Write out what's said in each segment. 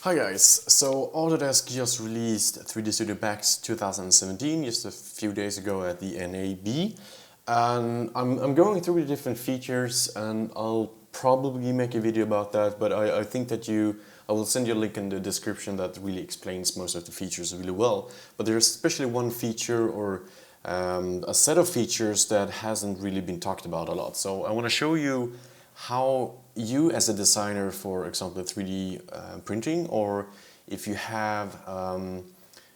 Hi guys, so Autodesk just released 3D Studio Max 2017 just a few days ago at the NAB, and I'm going through the different features and I'll probably make a video about that, but I think that I will send you a link in the description that really explains most of the features really well. But there's especially one feature or a set of features that hasn't really been talked about a lot. So I want to show you how you as a designer, for example 3D printing, or if you have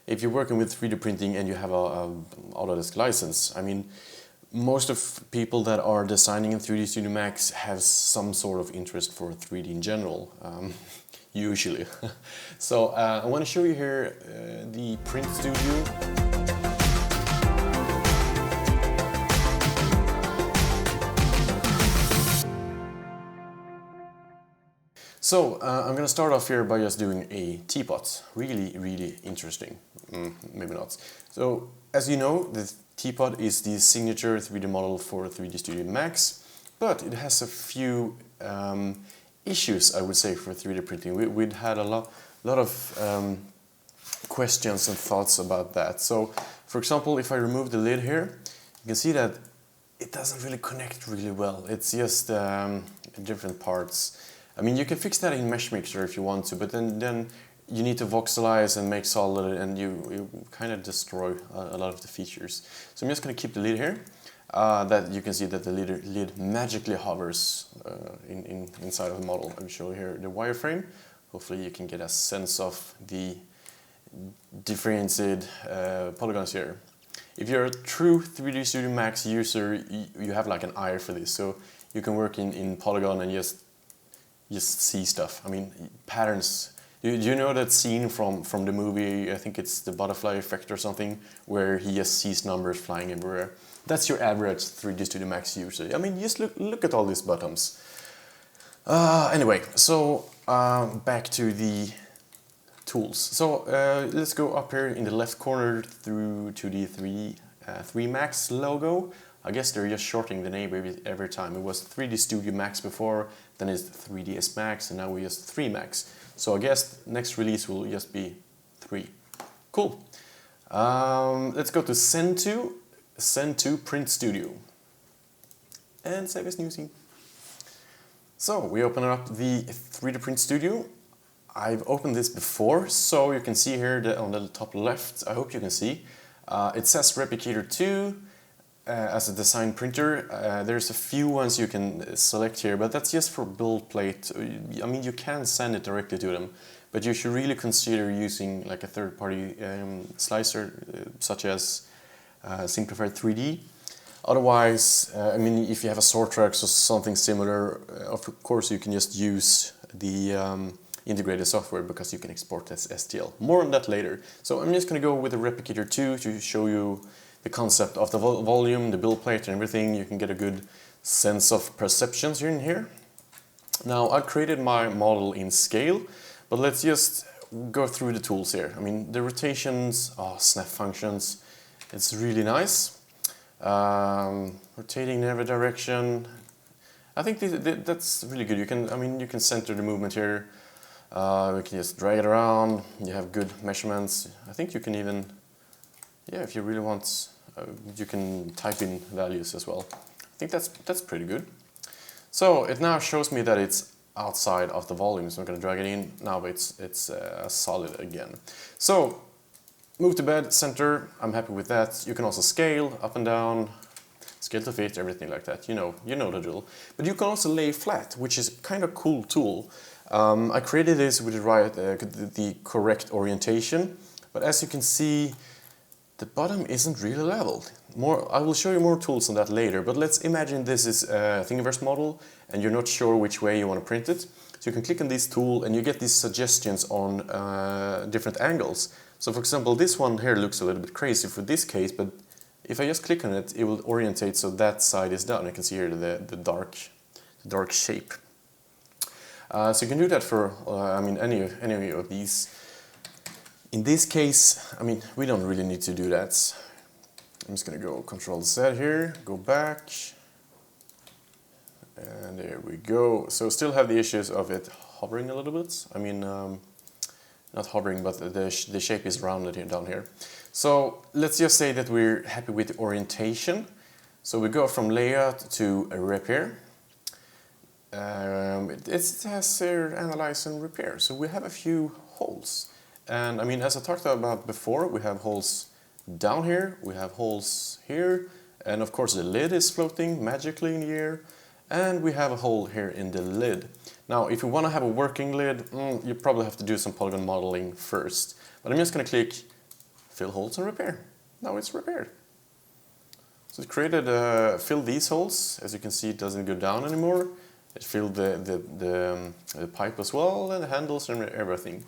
if you're working with 3D printing and you have a Autodesk license. I mean, most of people that are designing in 3D Studio Max have some sort of interest for 3D in general, usually. So I want to show you here the Print Studio. So I'm going to start off here by just doing a teapot. Really interesting. Maybe not. So as you know, the teapot is the signature 3D model for 3D Studio Max, but it has a few issues, I would say, for 3D printing. We'd had a lot of questions and thoughts about that. So for example, if I remove the lid here, you can see that it doesn't really connect really well. It's just different parts. I mean, you can fix that in Mesh Mixer if you want to, but then you need to voxelize and make solid, and you kind of destroy a lot of the features. So I'm just going to keep the lid here. That you can see that the lid magically hovers inside of the model. I'm showing here the wireframe. Hopefully you can get a sense of the differentiated polygons here. If you're a true 3D Studio Max user, you have like an eye for this, so you can work in Polygon and just see stuff. I mean, patterns. You know that scene from the movie, I think it's the butterfly effect or something, where he just sees numbers flying everywhere. That's your average 3D Studio Max user. I mean, just look at all these buttons. Anyway, so back to the tools. So let's go up here in the left corner through to the 3 Max logo. I guess they're just shortening the name every time. It was 3D Studio Max before, then it's 3ds Max, and now we just 3 Max. So I guess next release will just be 3. Cool. Let's go to Send to Print Studio. And save as new scene. So we open up the 3D Print Studio. I've opened this before, so you can see here that on the top left, I hope you can see, it says Replicator 2. As a design printer, there's a few ones you can select here, but that's just for build plate. I mean, you can send it directly to them, but you should really consider using like a third-party slicer, such as Simplified 3D. Otherwise, I mean, if you have a Sortrax or something similar, of course you can just use the integrated software, because you can export as STL. More on that later. So I'm just going to go with the Replicator 2 to show you the concept of the volume, the build plate and everything. You can get a good sense of perceptions in here. Now I created my model in scale, but let's just go through the tools here. I mean, the rotations, snap functions, it's really nice. Rotating in every direction. I think that's really good. You can center the movement here. We can just drag it around. You have good measurements. I think you can even, if you really want, you can type in values as well. I think that's pretty good. So it now shows me that it's outside of the volume, so I'm going to drag it in. Now it's solid again. So move to bed, center, I'm happy with that. You can also scale up and down, scale to fit, everything like that. You know the drill. But you can also lay flat, which is kind of cool tool. I created this with the correct orientation, but as you can see, the bottom isn't really leveled. I will show you more tools on that later, but let's imagine this is a Thingiverse model and you're not sure which way you want to print it. So you can click on this tool and you get these suggestions on different angles. So for example, this one here looks a little bit crazy for this case, but if I just click on it, it will orientate so that side is down. You can see here the dark shape. So you can do that for any of these. In this case, I mean, we don't really need to do that. I'm just going to go Control Z here, go back, and there we go. So still have the issues of it hovering a little bit. I mean, not hovering, but the shape is rounded here, down here. So let's just say that we're happy with the orientation. So we go from layout to repair. It has here analyze and repair. So we have a few holes. And I mean, as I talked about before, we have holes down here, we have holes here, and of course the lid is floating magically in the air, and we have a hole here in the lid. Now, if you want to have a working lid, you probably have to do some polygon modeling first. But I'm just going to click fill holes and repair. Now it's repaired. So it created, filled these holes. As you can see, it doesn't go down anymore. It filled the pipe as well, and the handles and everything.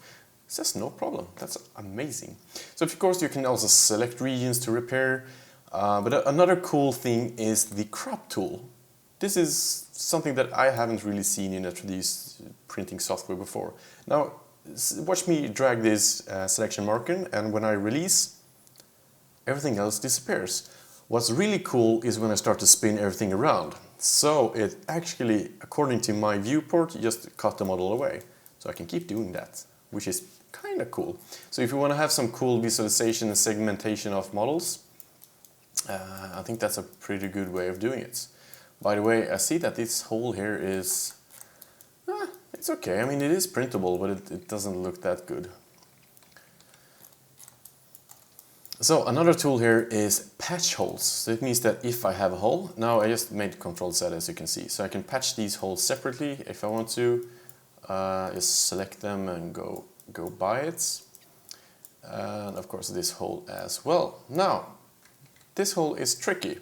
It says no problem. That's amazing. So of course you can also select regions to repair. But another cool thing is the crop tool. This is something that I haven't really seen in a 3D printing software before. Now, watch me drag this selection marker, and when I release, everything else disappears. What's really cool is when I start to spin everything around. So it actually, according to my viewport, just cut the model away. So I can keep doing that, which is kind of cool. So if you want to have some cool visualization and segmentation of models, I think that's a pretty good way of doing it. By the way, I see that this hole here is, it's okay. I mean, it is printable, but it doesn't look that good. So another tool here is patch holes. So it means that if I have a hole, now I just made Control Z, as you can see. So I can patch these holes separately if I want to. Just select them and go by it. And of course this hole as well. Now, this hole is tricky,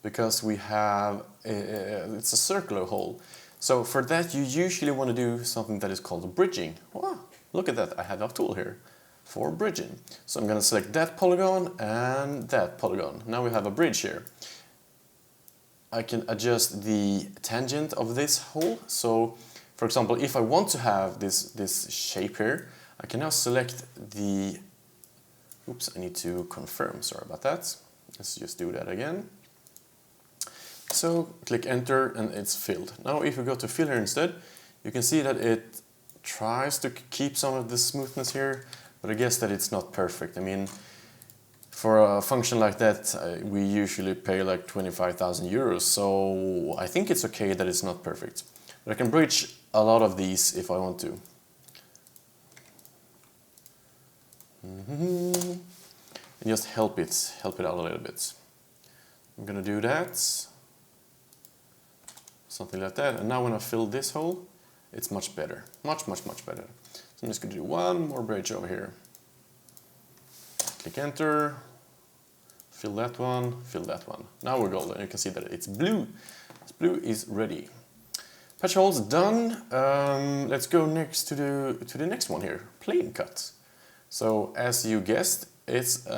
because we have, it's a circular hole. So for that you usually want to do something that is called bridging. Wow, look at that, I have a tool here for bridging. So I'm going to select that polygon and that polygon. Now we have a bridge here. I can adjust the tangent of this hole. So for example, if I want to have this shape here, I can now select the, oops, I need to confirm, sorry about that. Let's just do that again. So click enter and it's filled. Now if we go to fill here instead, you can see that it tries to keep some of the smoothness here, but I guess that it's not perfect. I mean, for a function like that, we usually pay like 25,000 euros, so I think it's okay that it's not perfect. But I can bridge a lot of these if I want to. And just help it out a little bit. I'm gonna do that. Something like that. And now when I fill this hole, it's much better. Much better. So I'm just going to do one more bridge over here. Click enter. Fill that one. Fill that one. Now we're golden. You can see that it's blue. This blue is ready. Patch holes done. Let's go next to the next one here. Plane cut. So as you guessed, it's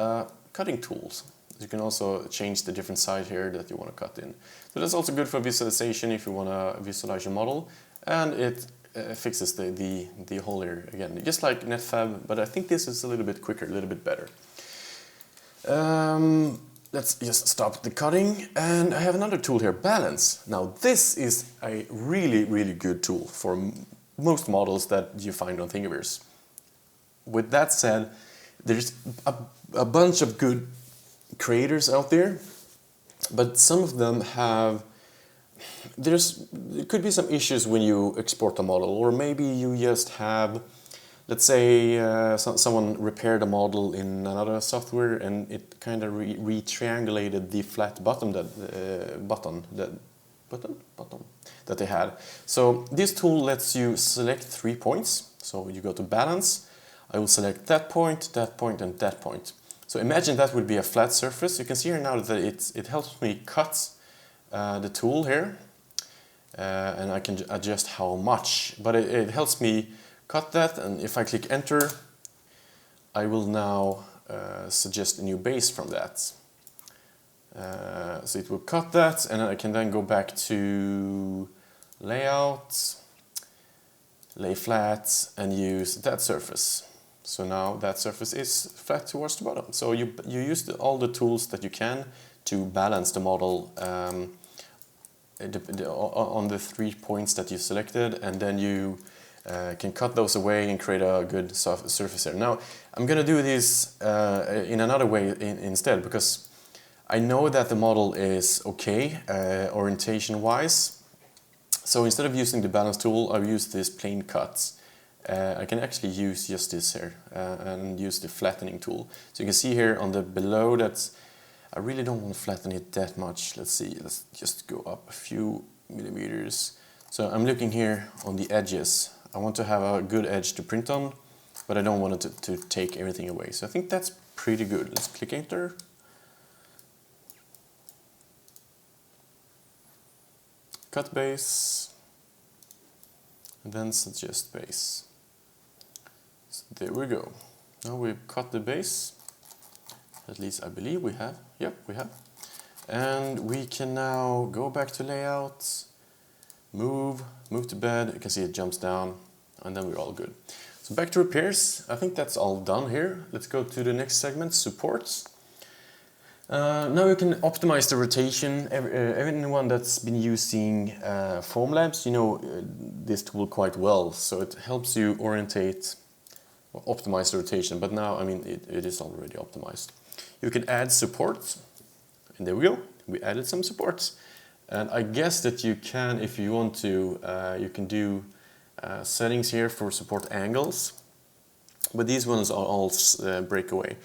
cutting tools. You can also change the different side here that you want to cut in. So that's also good for visualization if you want to visualize your model. And it fixes the hole here again, just like NetFab, but I think this is a little bit quicker, a little bit better. Let's just stop the cutting. And I have another tool here, balance. Now this is a really good tool for most models that you find on Thingiverse. With that said, there's a bunch of good creators out there, but some of them have, there could be some issues when you export a model, or maybe you just have, let's say someone repaired a model in another software and it kind of re-triangulated the flat bottom that they had. So this tool lets you select 3 points. So you go to balance, I will select that point, and that point. So imagine that would be a flat surface. You can see here now that it helps me cut the tool here, and I can adjust how much, but it helps me cut that, and if I click enter, I will now suggest a new base from that. So it will cut that, and I can then go back to layout, lay flat, and use that surface. So now that surface is flat towards the bottom. So you use all the tools that you can to balance the model on the 3 points that you selected, and then you can cut those away and create a good soft surface there. Now I'm gonna do this in another way instead, because I know that the model is okay orientation wise. So instead of using the balance tool, I've used this plane cuts. I can actually use just this here and use the flattening tool. So you can see here on the below that I really don't want to flatten it that much. Let's see, let's just go up a few millimeters. So I'm looking here on the edges. I want to have a good edge to print on, but I don't want it to take everything away. So I think that's pretty good. Let's click enter. Cut base, and then suggest base. So there we go. Now we've cut the base. At least I believe we have. Yep, we have. And we can now go back to layouts, move to bed. You can see it jumps down, and then we're all good. So back to repairs. I think that's all done here. Let's go to the next segment, supports. Now you can optimize the rotation. Everyone that's been using Formlabs, you know this tool quite well. So it helps you orientate, or optimize the rotation. But now, I mean, it is already optimized. You can add supports, and there we go. We added some supports. And I guess that you can, if you want to, you can do settings here for support angles. But these ones are all breakaway.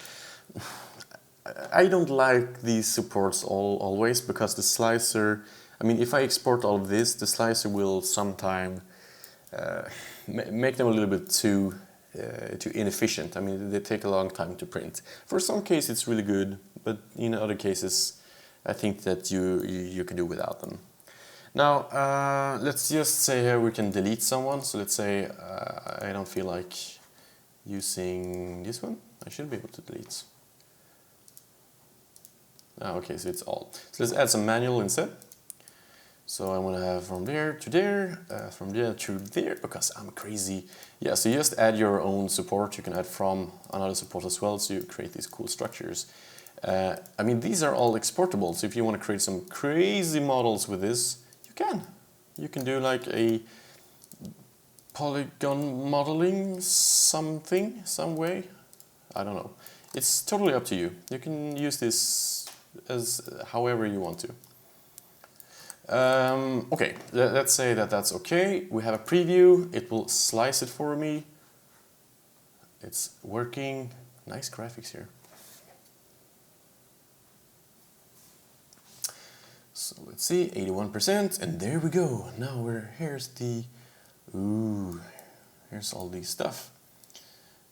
I don't like these supports always, because the slicer, I mean, if I export all of this, the slicer will sometime make them a little bit too inefficient. I mean, they take a long time to print. For some cases it's really good, but in other cases I think that you can do without them. Now let's just say here we can delete someone. So let's say I don't feel like using this one. I should be able to delete. Okay, so it's all. So let's add some manual instead. So I want to have from there to there, from there to there, because I'm crazy. Yeah, so you just add your own support. You can add from another support as well, so you create these cool structures. I mean, these are all exportable, so if you want to create some crazy models with this, you can. You can do like a polygon modeling something, some way. I don't know. It's totally up to you. You can use this as however you want to. Okay, let's say that that's okay. We have a preview. It will slice it for me. It's working. Nice graphics here. So let's see, 81%, and there we go. Now here's all the stuff.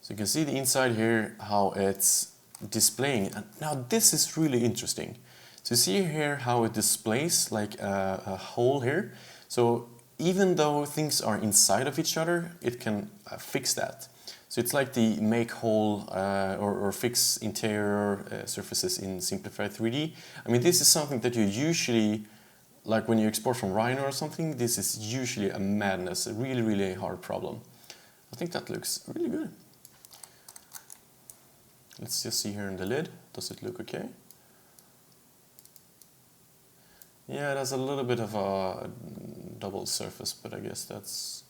So you can see the inside here, how it's displaying. And now this is really interesting. So you see here how it displays like a hole here. So even though things are inside of each other, it can fix that. So it's like the make hole or fix interior surfaces in simplified 3D. I mean, this is something that you usually, like when you export from Rhino or something, this is usually a madness, a really, really hard problem. I think that looks really good. Let's just see here in the lid. Does it look okay? Yeah, there's a little bit of a double surface, but I guess that's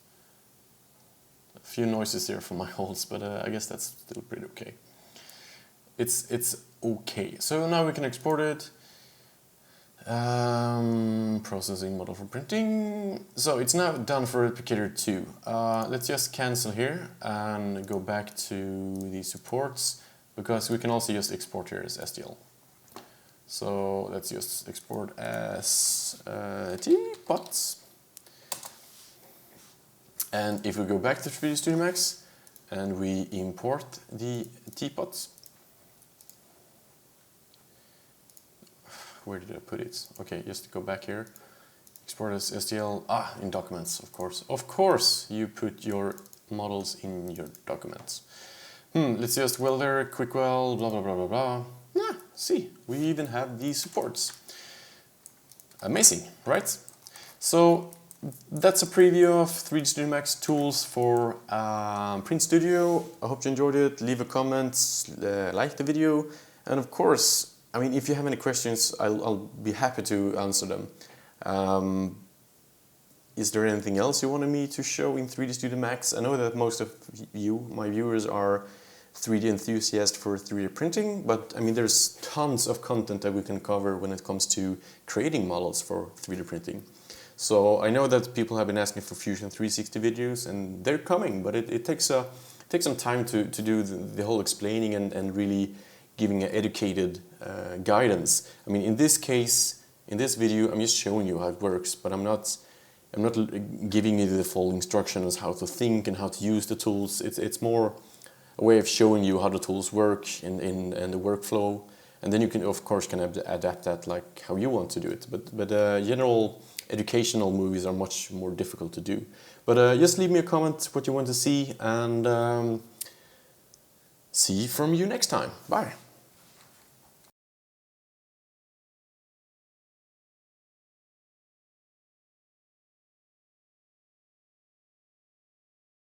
a few noises here from my holes, but I guess that's still pretty okay. It's okay. So now we can export it. Processing model for printing. So it's now done for Replicator 2. Let's just cancel here and go back to the supports, because we can also just export here as STL. So let's just export as teapots. And if we go back to 3D Studio Max and we import the teapots, where did I put it? Okay, just go back here. Export as STL. In documents, of course. Of course, you put your models in your documents. Let's just welder, quick weld, blah, blah, blah, blah, blah. See, we even have these supports. Amazing, right? So that's a preview of 3D Studio Max tools for Print Studio. I hope you enjoyed it. Leave a comment, like the video, and of course, I mean, if you have any questions, I'll be happy to answer them. is there anything else you wanted me to show in 3D Studio Max? I know that most of you, my viewers, are 3D enthusiasts for 3D printing, but I mean there's tons of content that we can cover when it comes to creating models for 3D printing. So I know that people have been asking for Fusion 360 videos, and they're coming, but it takes some time to do the whole explaining and really giving an educated guidance. I mean, in this case, in this video, I'm just showing you how it works, but I'm not giving you the full instructions how to think and how to use the tools. It's more a way of showing you how the tools work in the workflow, and then you can of course adapt that like how you want to do it. But general educational movies are much more difficult to do. But just leave me a comment what you want to see, and see from you next time. Bye.